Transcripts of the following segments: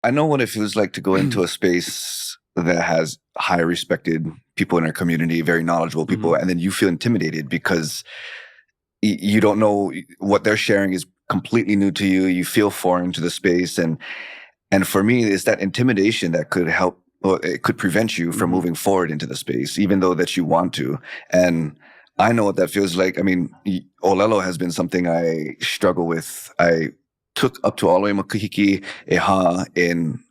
I know what it feels like to go into a space that has high respected people in our community, very knowledgeable people, and then you feel intimidated because you don't know what they're sharing is completely new to you. You feel foreign to the space, and for me, it's that intimidation that could help. Well, it could prevent you from moving forward into the space, even though that you want to. And I know what that feels like. I mean, Olelo has been something I struggle with. I took up to all the way Makahiki Eha in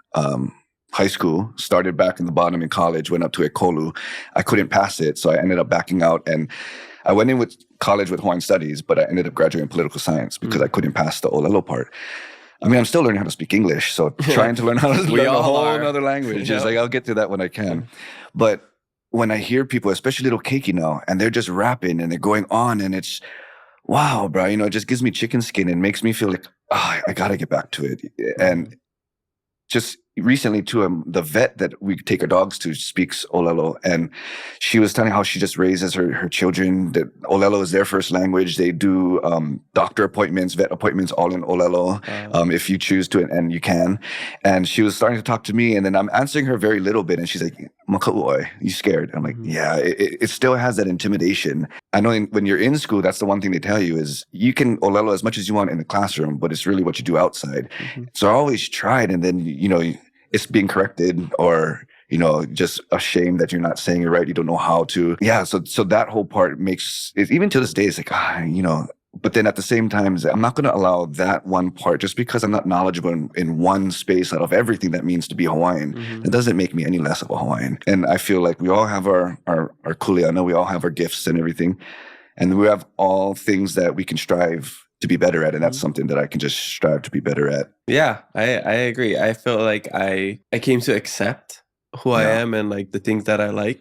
high school, started back in the bottom in college, went up to Ekolu. I couldn't pass it, so I ended up backing out. And I went in with college with Hawaiian studies, but I ended up graduating in political science because I couldn't pass the Olelo part. I mean, I'm still learning how to speak English, so trying to learn how to learn a whole other language is like, I'll get to that when I can. But when I hear people, especially little keiki now, and they're just rapping and they're going on, and it's, wow, bro, it just gives me chicken skin and makes me feel like, I got to get back to it. And just recently too, the vet that we take our dogs to speaks Olelo, and she was telling how she just raises her children, that Olelo is their first language. They do doctor appointments, vet appointments, all in Olelo, if you choose to, and you can. And she was starting to talk to me, and then I'm answering her very little bit, and she's like, "Makauoi, you scared?" I'm like, yeah, it still has that intimidation. I know when you're in school, that's the one thing they tell you is you can Olelo as much as you want in the classroom, but it's really what you do outside. So I always tried, and then, it's being corrected, or, just ashamed that you're not saying it right. You don't know how to. Yeah. So that whole part makes it, even to this day, it's like, but then at the same time, I'm not going to allow that one part, just because I'm not knowledgeable in one space out of everything that means to be Hawaiian. It doesn't make me any less of a Hawaiian. And I feel like we all have our kuleana, we all have our gifts and everything. And we have all things that we can strive to be better at. And that's something that I can just strive to be better at. Yeah, I agree. I feel like I came to accept who I am and like the things that I like.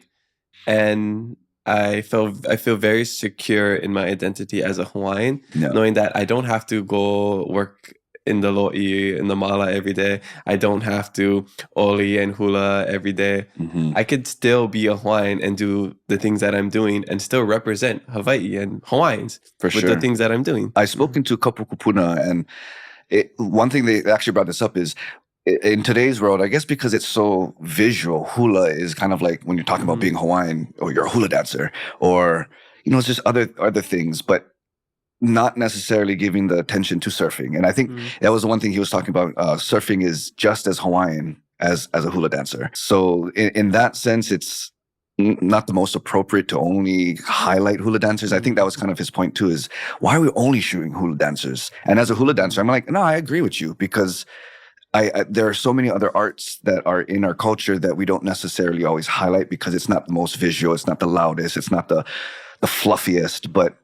And I feel very secure in my identity as a Hawaiian, knowing that I don't have to go work in the lo'i, in the mala every day. I don't have to oli and hula every day. I could still be a Hawaiian and do the things that I'm doing and still represent Hawaii and Hawaiians with the things that I'm doing. I've spoken to a couple kupuna, and one thing they actually brought this up is, in today's world, I guess because it's so visual, hula is kind of like when you're talking about being Hawaiian, or you're a hula dancer, or, it's just other things, but not necessarily giving the attention to surfing. And I think that was the one thing he was talking about. Surfing is just as Hawaiian as a hula dancer. So in that sense, it's not the most appropriate to only highlight hula dancers. I think that was kind of his point too, is why are we only shooting hula dancers? And as a hula dancer, I'm like, no, I agree with you, because there are so many other arts that are in our culture that we don't necessarily always highlight, because it's not the most visual, it's not the loudest, it's not the fluffiest, but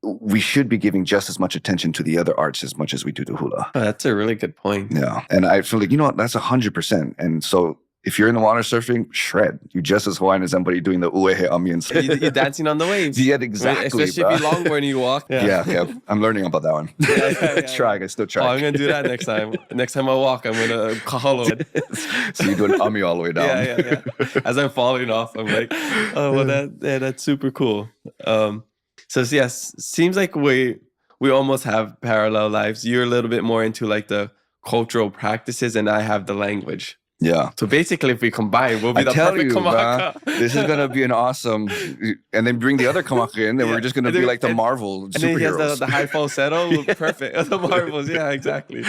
we should be giving just as much attention to the other arts as much as we do to hula. Oh, that's a really good point. Yeah. And I feel like, what, that's 100%. And so if you're in the water surfing, shred. You're just as Hawaiian as somebody doing the uehe ami and stuff. You're dancing on the waves. Yeah, exactly. Especially if you longboard and you walk. Yeah. I'm learning about that one. I still try. Oh, I'm going to do that next time. Next time I walk, I'm going to kahalo. So you do an ami all the way down. Yeah. As I'm falling off, I'm like, oh, well, that's super cool. So yes, seems like we almost have parallel lives. You're a little bit more into like the cultural practices, and I have the language. Yeah. So basically, if we combine, we'll be the perfect Kamaka. This is going to be an awesome... And then bring the other Kamaka in, and we're just going to be like the Marvel superheroes. And then he has the high falsetto. Perfect. The Marvels. Yeah, exactly.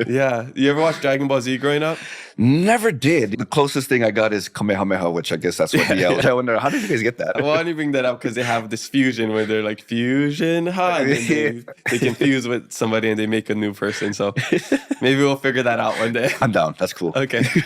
Yeah. You ever watch Dragon Ball Z growing up? Never did. The closest thing I got is Kamehameha, which I guess that's what he yelled. I wonder, how did you guys get that? Well, I only bring that up because they have this fusion where they're like, fusion, huh? And they can fuse with somebody and they make a new person. So maybe we'll figure that out one day. I'm down. That's cool. Okay.